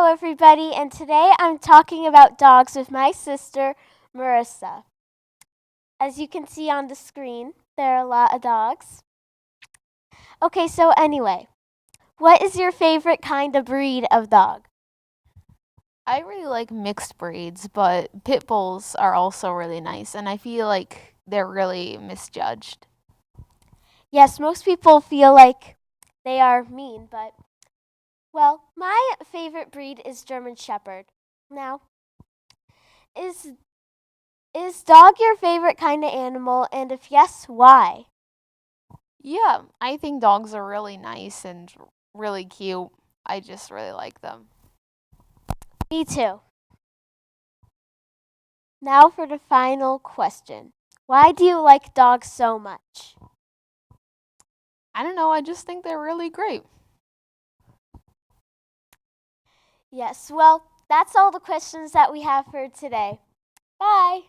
everybody, and today I'm talking about dogs with my sister, Marissa. As you can see on the screen, there are a lot of dogs. Okay, so anyway, what is your favorite kind of breed of dog? I really like mixed breeds, but pit bulls are also really nice, and I feel like they're really misjudged. Yes, most people feel like they are mean, but, well, my favorite breed is German Shepherd. Now, is, is dog your favorite kind of animal, and if yes, why? Yeah, I think dogs are really nice and really cute. I just really like them. Me too. Now for the final question. Why do you like dogs so much? I don't know, I just think they're really great. Yes, well, that's all the questions that we have for today. Bye.